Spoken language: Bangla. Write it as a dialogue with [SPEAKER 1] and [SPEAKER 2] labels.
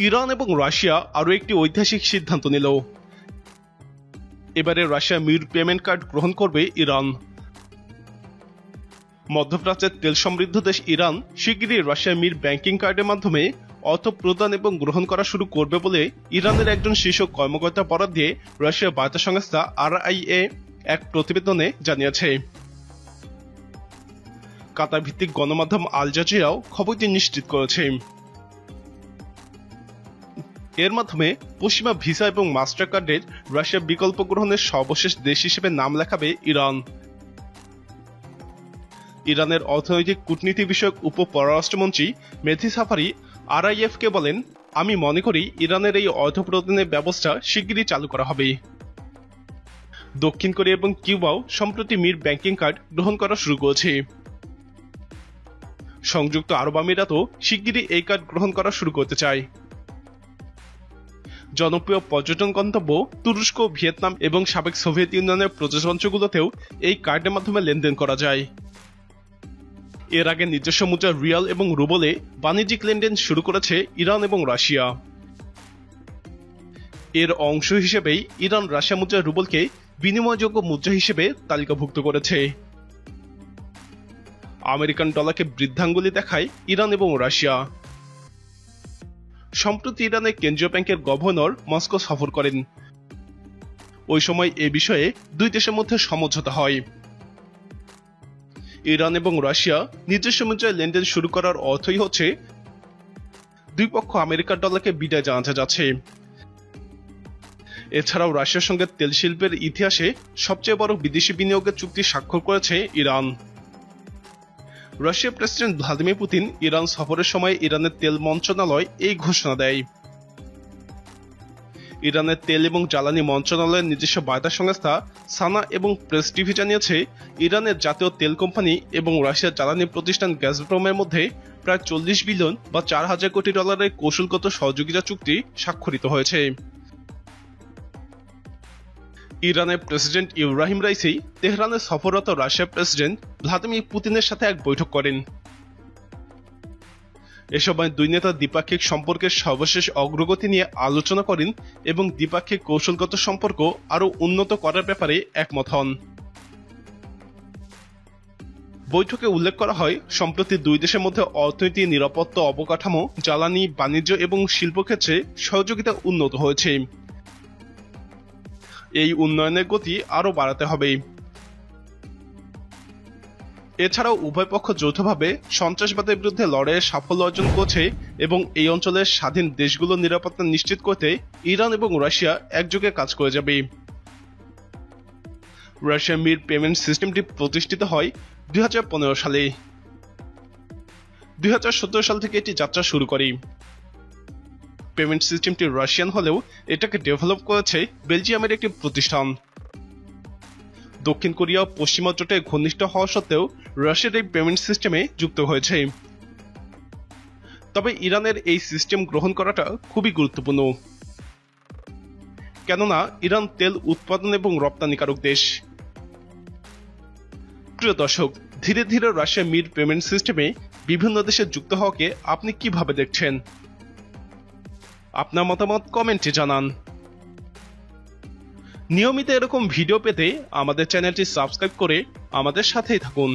[SPEAKER 1] ইরান এবং রাশিয়া আরও একটি ঐতিহাসিক সিদ্ধান্ত নিল। এবারে রাশিয়া মির পেমেন্ট কার্ড গ্রহণ করবে ইরান। মধ্যপ্রাচ্যের তেল সমৃদ্ধ দেশ ইরান শিগগিরই রাশিয়া মির ব্যাংকিং কার্ডের মাধ্যমে অর্থ প্রদান এবং গ্রহণ করা শুরু করবে বলে ইরানের একজন শীর্ষ কর্মকর্তা বরাত দিয়ে রাশিয়ার বার্তা সংস্থা RIA এক প্রতিবেদনে জানিয়েছে। কাতার ভিত্তিক গণমাধ্যম আল জাজিরাও খবরটি নিশ্চিত করেছে। এর মাধ্যমে পশ্চিমা ভিসা এবং মাস্টার কার্ডের রাশিয়ার বিকল্প গ্রহণের সর্বশেষ দেশ হিসেবে নাম লেখাবে ইরান। ইরানের অর্থনৈতিক কূটনীতি বিষয়ক উপ পররাষ্ট্রমন্ত্রী মেহদি সাফারি RIF-কে বলেন, আমি মনে করি ইরানের এই অর্থ প্রদানের ব্যবস্থা শিগগিরই চালু করা হবে। দক্ষিণ কোরিয়া এবং কিউবাও সম্প্রতি মির ব্যাংকিং কার্ড গ্রহণ করা শুরু করেছে। সংযুক্ত আরব আমিরাতও শিগগিরই এই কার্ড গ্রহণ করা শুরু করতে চায়। জনপ্রিয় পর্যটন গন্তব্য তুরস্ক, ভিয়েতনাম এবং সাবেক সোভিয়েত ইউনিয়নের প্রজাতন্ত্রগুলোতেও এই কার্ডের মাধ্যমে লেনদেন করা যায়। এর আগে নিজস্ব মুদ্রা রিয়াল এবং রুবলে বাণিজ্যিক লেনদেন শুরু করেছে ইরান এবং রাশিয়া। এর অংশ হিসেবেই ইরান রাশিয়া মুদ্রা রুবলকে বিনিময়যোগ্য মুদ্রা হিসেবে তালিকাভুক্ত করেছে। আমেরিকান ডলারকে বৃদ্ধাঙ্গুলি দেখায় ইরান এবং রাশিয়া। সম্প্রতি ইরানের কেন্দ্রীয় ব্যাংকের গভর্নর মস্কো সফর করেন। ওই সময় এ বিষয়ে দুই দেশের মধ্যে সমঝোতা হয়। ইরান এবং রাশিয়া নিজস্ব মুদ্রায় লেনদেন শুরু করার অর্থই হচ্ছে দুই পক্ষ আমেরিকার ডলারকে বিদায় জানাতে যাচ্ছে। এছাড়াও রাশিয়ার সঙ্গে তেল শিল্পের ইতিহাসে সবচেয়ে বড় বিদেশি বিনিয়োগের চুক্তি স্বাক্ষর করেছে ইরান। রাশিয়ার প্রেসিডেন্ট ভ্লাদিমির পুতিন ইরান সফরের সময় ইরানের তেল মন্ত্রণালয় এই ঘোষণা দেয়। ইরানের তেল এবং জ্বালানি মন্ত্রণালয়ের নিজস্ব বার্তা সংস্থা সানা এবং প্রেস টিভি জানিয়েছে, ইরানের জাতীয় তেল কোম্পানি এবং রাশিয়ার জ্বালানি প্রতিষ্ঠান গ্যাজপ্রমের মধ্যে প্রায় 40 বিলিয়ন বা 4,000 কোটি ডলারের কৌশলগত সহযোগিতা চুক্তি স্বাক্ষরিত হয়েছে। ইরানের প্রেসিডেন্ট ইব্রাহিম রাইসি তেহরানে সফররত রাশিয়ার প্রেসিডেন্ট ভ্লাদিমির পুতিনের সাথে এক বৈঠক করেন। এ সময় দুই নেতা দ্বিপাক্ষিক সম্পর্কের সর্বশেষ অগ্রগতি নিয়ে আলোচনা করেন এবং দ্বিপাক্ষিক কৌশলগত সম্পর্ক আরও উন্নত করার ব্যাপারে একমত হন। বৈঠকে উল্লেখ করা হয়, সম্প্রতি দুই দেশের মধ্যে অর্থনীতি, নিরাপত্তা, অবকাঠামো, জ্বালানি, বাণিজ্য এবং শিল্পক্ষেত্রে সহযোগিতা উন্নত হয়েছে। এই উন্নয়নের গতি আরও বাড়াতে হবে। এছাড়াও উভয় পক্ষ যৌথভাবে সন্ত্রাসবাদের বিরুদ্ধে লড়াইয়ে সাফল্য অর্জন করছে এবং এই অঞ্চলের স্বাধীন দেশগুলোর নিরাপত্তা নিশ্চিত করতে ইরান এবং রাশিয়া একযোগে কাজ করে যাবে। রাশিয়া মির পেমেন্ট সিস্টেমটি প্রতিষ্ঠিত হয় 2015 সালে। 2017 সাল থেকে এটি যাত্রা শুরু করে। পেমেন্ট সিস্টেমটি রাশিয়ান হলেও এটাকে ডেভেলপ করেছে বেলজিয়ামের একটি প্রতিষ্ঠান। দক্ষিণ কোরিয়া পশ্চিমা জোটে ঘনিষ্ঠ হওয়া সত্ত্বেও রাশিয়ার এই পেমেন্ট সিস্টেমে যুক্ত হয়েছে। তবে ইরানের এই সিস্টেম গ্রহণ করাটা খুবই গুরুত্বপূর্ণ, কেননা ইরান তেল উৎপাদন এবং রপ্তানিকারক দেশ। প্রিয় দর্শক, ধীরে ধীরে রাশিয়া মির পেমেন্ট সিস্টেমে বিভিন্ন দেশে যুক্ত হওয়াকে আপনি কিভাবে দেখছেন? আপনার মতামত কমেন্টে জানান। নিয়মিত এরকম ভিডিও পেতে আমাদের চ্যানেলটি সাবস্ক্রাইব করে আমাদের সাথেই থাকুন।